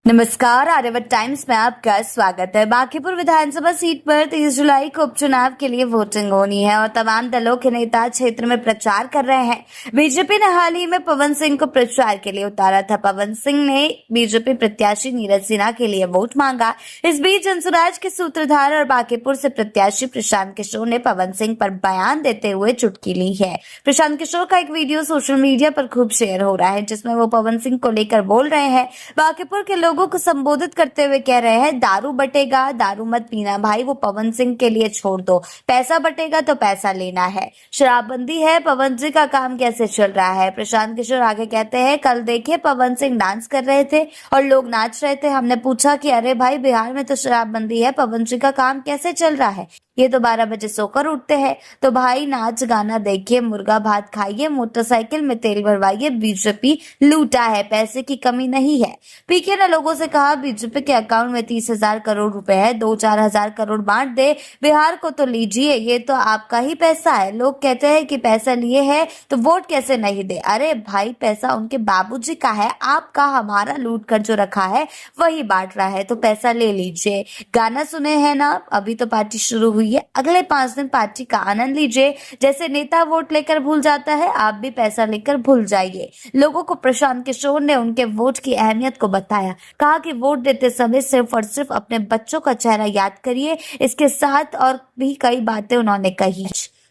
नमस्कार, आर्यवत टाइम्स में आपका स्वागत है। बांकीपुर विधानसभा सीट पर 30 जुलाई को उपचुनाव के लिए वोटिंग होनी है और तमाम दलों के नेता क्षेत्र में प्रचार कर रहे हैं। बीजेपी ने हाल ही में पवन सिंह को प्रचार के लिए उतारा था। पवन सिंह ने बीजेपी प्रत्याशी नीरज सिन्हा के लिए वोट मांगा। इस बीच जनसुराज के सूत्रधार और बांकीपुर से प्रत्याशी प्रशांत किशोर ने पवन सिंह पर बयान देते हुए चुटकी ली है। प्रशांत किशोर का एक वीडियो सोशल मीडिया पर खूब शेयर हो रहा है, जिसमें वो पवन सिंह को लेकर बोल रहे हैं। बांकीपुर के लोगों को संबोधित करते हुए कह रहे हैं, दारू बटेगा, दारू मत पीना भाई, वो पवन सिंह के लिए छोड़ दो। पैसा बटेगा तो पैसा लेना है, शराबबंदी है, पवन जी का काम कैसे चल रहा है। प्रशांत किशोर आगे कहते हैं, कल देखे पवन सिंह डांस कर रहे थे और लोग नाच रहे थे। हमने पूछा कि अरे भाई, बिहार में तो शराबबंदी है, पवन जी का काम कैसे चल रहा है। ये तो 12 बजे सोकर उठते हैं। तो भाई नाच गाना देखिए, मुर्गा भात खाइए, मोटरसाइकिल में तेल भरवाइए। बीजेपी लूटा है, पैसे की कमी नहीं है। पीके ने लोगों से कहा, बीजेपी के अकाउंट में 30,000 करोड़ रुपए है, 2-4 हजार करोड़ बांट दे, बिहार को तो लीजिए, ये तो आपका ही पैसा है। लोग कहते हैं कि पैसा लिए है तो वोट कैसे नहीं दे। अरे भाई, पैसा उनके बाबूजी का है, आपका हमारा लूट कर जो रखा है वही बांट रहा है, तो पैसा ले लीजिए। गाना सुने हैं ना, अभी तो पार्टी शुरू हुई है, अगले 5 दिन पार्टी का आनंद लीजिए। जैसे नेता वोट लेकर भूल जाता है, आप भी पैसा लेकर भूल जाइए। लोगों को प्रशांत किशोर ने उनके वोट की अहमियत को बताया। कहा कि वोट देते समय सिर्फ और सिर्फ अपने बच्चों का चेहरा याद करिए। इसके साथ और भी कई बातें उन्होंने कही,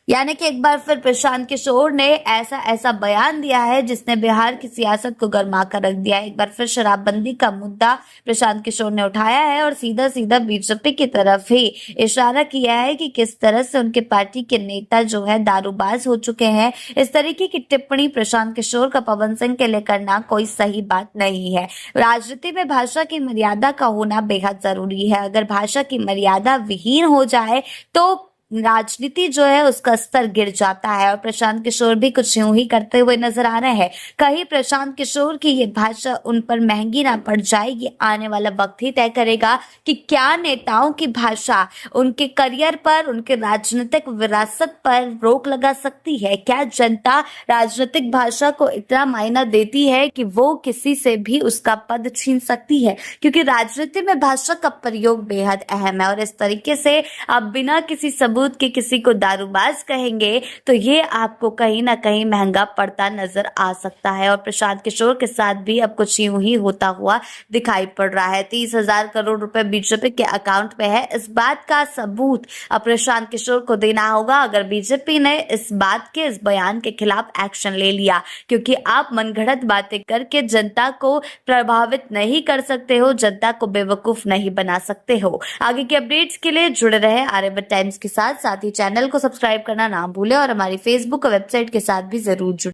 यानी कि एक बार फिर प्रशांत किशोर ने ऐसा बयान दिया है जिसने बिहार की सियासत को गर्मा कर रख दिया है। एक बार फिर शराबबंदी का मुद्दा प्रशांत किशोर ने उठाया है और सीधा सीधा बीजेपी की तरफ ही इशारा किया है कि किस तरह से उनके पार्टी के नेता जो है दारूबाज हो चुके हैं। इस तरीके की टिप्पणी प्रशांत किशोर का पवन सिंह के लिए करना कोई सही बात नहीं है। राजनीति में भाषा की मर्यादा का होना बेहद जरूरी है। अगर भाषा की मर्यादा विहीन हो जाए तो राजनीति जो है उसका स्तर गिर जाता है। और प्रशांत किशोर भी कुछ यूं ही करते हुए नजर आ रहे हैं। कहीं प्रशांत किशोर की ये भाषा उन पर महंगी ना पड़ जाए, ये आने वाला वक्त ही तय करेगा कि क्या नेताओं की भाषा उनके करियर पर, उनके राजनीतिक विरासत पर रोक लगा सकती है। क्या जनता राजनीतिक भाषा को इतना मायना देती है कि वो किसी से भी उसका पद छीन सकती है, क्योंकि राजनीति में भाषा का प्रयोग बेहद अहम है। और इस तरीके से आप बिना किसी सबूत के किसी को दारूबाज कहेंगे तो ये आपको कहीं ना कहीं महंगा पड़ता नजर आ सकता है। और प्रशांत किशोर के साथ भी अब कुछ यूं ही होता हुआ दिखाई पड़ रहा है। 30,000 करोड़ रुपए बीजेपी के अकाउंट में है, इस बात का सबूत अब प्रशांत किशोर को देना होगा अगर बीजेपी ने इस बयान के खिलाफ एक्शन ले लिया, क्योंकि आप मनगढ़ंत बातें करके जनता को प्रभावित नहीं कर सकते हो, जनता को बेवकूफ नहीं बना सकते हो। आगे के अपडेट्स के लिए जुड़े रहे आर्यवत टाइम्स के साथ ही चैनल को सब्सक्राइब करना ना भूलें और हमारी फेसबुक और वेबसाइट के साथ भी जरूर जुड़ें।